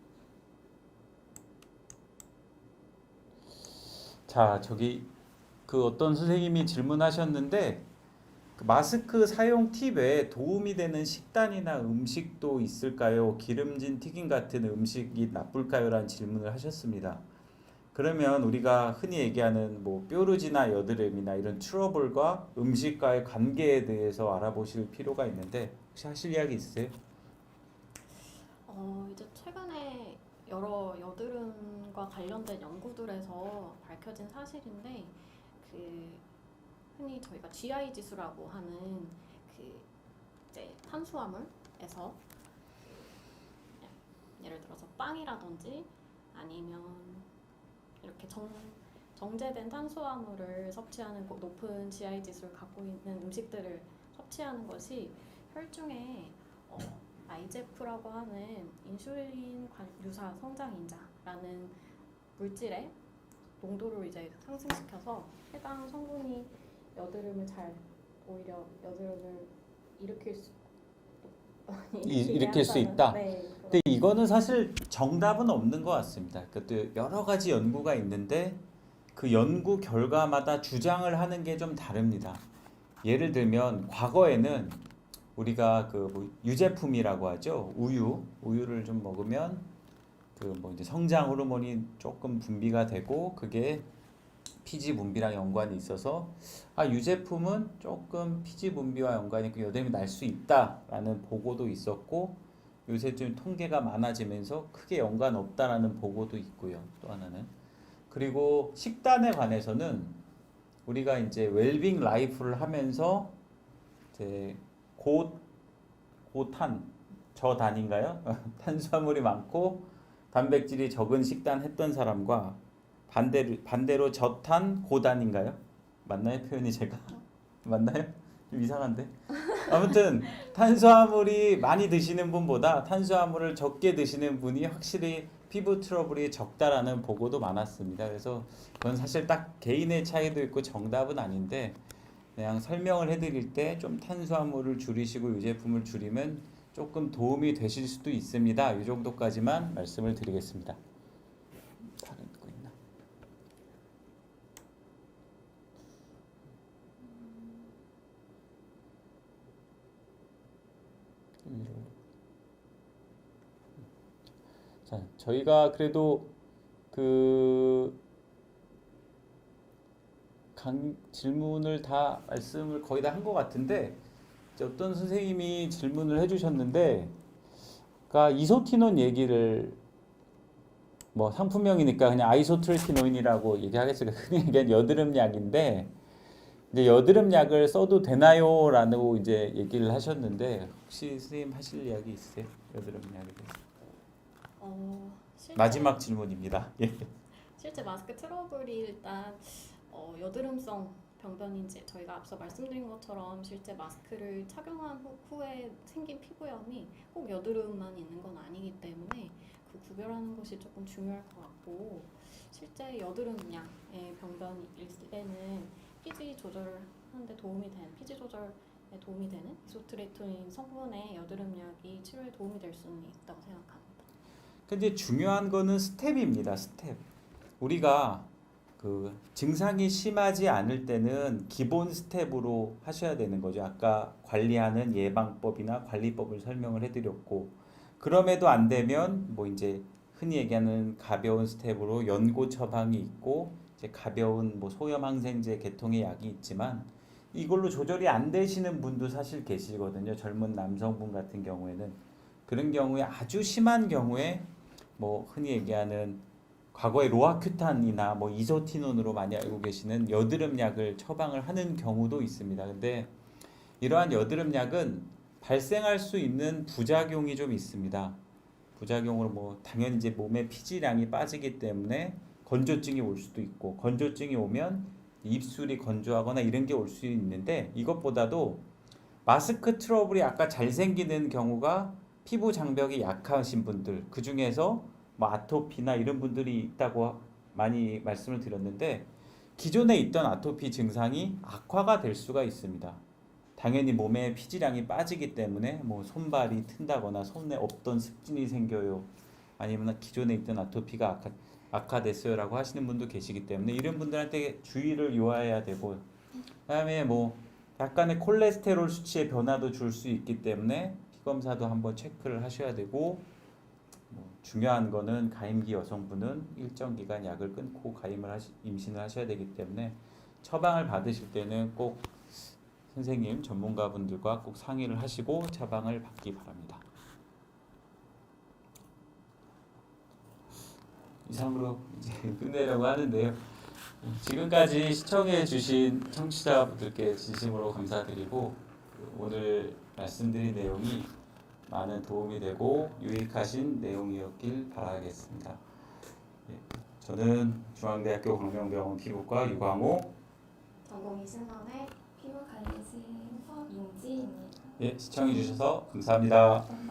자, 저기 그 어떤 선생님이 질문하셨는데 그 마스크 사용 팁 외에 도움이 되는 식단이나 음식도 있을까요? 기름진 튀김 같은 음식이 나쁠까요? 라는 질문을 하셨습니다. 그러면 우리가 흔히 얘기하는 뭐 뾰루지나 여드름이나 이런 트러블과 음식과의 관계에 대해서 알아보실 필요가 있는데 혹시 하실 이야기 있으세요? 이제 최근에 여러 여드름과 관련된 연구들에서 밝혀진 사실인데 그 흔히 저희가 GI 지수라고 하는 그 이제 탄수화물에서 예를 들어서 빵이라든지 아니면 이렇게 정제된 탄수화물을 섭취하는 높은 GI 지수를 갖고 있는 음식들을 섭취하는 것이 혈중에 IGF라고 하는 인슐린 유사 성장인자라는 물질의 농도를 이제 상승시켜서 해당 성분이 오히려 여드름을 일으킬 수 있다. 네, 근데 이거는 사실 정답은 없는 것 같습니다. 그 여러 가지 연구가 있는데 그 연구 결과마다 주장을 하는 게 좀 다릅니다. 예를 들면 과거에는 우리가 그 뭐 유제품이라고 하죠. 우유를 좀 먹으면 그 뭐 이제 성장 호르몬이 조금 분비가 되고 그게 피지 분비랑 연관이 있어서 유제품은 조금 피지 분비와 연관이 있고 여드름이 날 수 있다라는 보고도 있었고 요새 좀 통계가 많아지면서 크게 연관 없다라는 보고도 있고요. 또 하나는 그리고 식단에 관해서는 우리가 이제 웰빙 라이프를 하면서 이제 고탄 저단인가요? 탄수화물이 많고 단백질이 적은 식단 했던 사람과 반대로 저탄 고단인가요? 맞나요? 표현이 제가 맞나요? 좀 이상한데. 아무튼 탄수화물이 많이 드시는 분보다 탄수화물을 적게 드시는 분이 확실히 피부 트러블이 적다라는 보고도 많았습니다. 그래서 그건 사실 딱 개인의 차이도 있고 정답은 아닌데 그냥 설명을 해드릴 때 좀 탄수화물을 줄이시고 유제품을 줄이면 조금 도움이 되실 수도 있습니다. 이 정도까지만 말씀을 드리겠습니다. 다른 거 있나? 자, 저희가 그래도 질문을 다 말씀을 거의 다 한 것 같은데 이제 어떤 선생님이 질문을 해주셨는데, 그러니까 이소티논 얘기를 뭐 상품명이니까 그냥 아이소트레티노인이라고 얘기하겠습니다. 흔히 얘기한 여드름 약인데 이제 여드름 약을 써도 되나요?라고 이제 얘기를 하셨는데 혹시 선생님 하실 이야기 있으세요? 여드름 약에 대해서. 마지막 질문입니다. 예. 실제 마스크 트러블이 일단 여드름성 병변인지 저희가 앞서 말씀드린 것처럼 실제 마스크를 착용한 후에 생긴 피부염이 꼭 여드름만 있는 건 아니기 때문에 그 구별하는 것이 조금 중요할 것 같고, 실제 여드름약의 병변일 때는 피지 조절하는데 피지 조절에 도움이 되는 이소트레토닌 성분의 여드름약이 치료에 도움이 될 수는 있다고 생각합니다. 근데 중요한 거는 스텝입니다. 스텝. 우리가 그 증상이 심하지 않을 때는 기본 스텝으로 하셔야 되는 거죠. 아까 관리하는 예방법이나 관리법을 설명을 해드렸고, 그럼에도 안 되면 뭐 이제 흔히 얘기하는 가벼운 스텝으로 연고 처방이 있고 이제 가벼운 뭐 소염 항생제 계통의 약이 있지만 이걸로 조절이 안 되시는 분도 사실 계시거든요. 젊은 남성분 같은 경우에는. 그런 경우에 아주 심한 경우에 뭐 흔히 얘기하는 과거에 로아큐탄이나 뭐 이소티논으로 많이 알고 계시는 여드름 약을 처방을 하는 경우도 있습니다. 근데 이러한 여드름 약은 발생할 수 있는 부작용이 좀 있습니다. 부작용으로 뭐 당연히 이제 몸에 피지량이 빠지기 때문에 건조증이 올 수도 있고, 건조증이 오면 입술이 건조하거나 이런 게 올 수 있는데, 이것보다도 마스크 트러블이 아까 잘 생기는 경우가 피부 장벽이 약하신 분들, 그 중에서 뭐 아토피나 이런 분들이 있다고 많이 말씀을 드렸는데, 기존에 있던 아토피 증상이 악화가 될 수가 있습니다. 당연히 몸에 피지량이 빠지기 때문에 뭐 손발이 튼다거나 손에 없던 습진이 생겨요, 아니면 기존에 있던 아토피가 악화됐어요라고 하시는 분도 계시기 때문에 이런 분들한테 주의를 요해야 되고, 그다음에 뭐 약간의 콜레스테롤 수치의 변화도 줄 수 있기 때문에 피 검사도 한번 체크를 하셔야 되고, 뭐 중요한 거는 가임기 여성분은 일정 기간 약을 끊고 임신을 하셔야 되기 때문에 처방을 받으실 때는 꼭 선생님 전문가분들과 꼭 상의를 하시고 처방을 받기 바랍니다. 이상으로 이제 끝내려고 하는데요. 지금까지 시청해 주신 청취자분들께 진심으로 감사드리고, 오늘 말씀드린 내용이 많은 도움이 되고 유익하신 내용이었길 바라겠습니다. 저는 중앙대학교 광명병원 피부과 유광호, 전공 이승선의 피부관리진 서민지입니다. 시청해 주셔서 감사합니다. 감사합니다.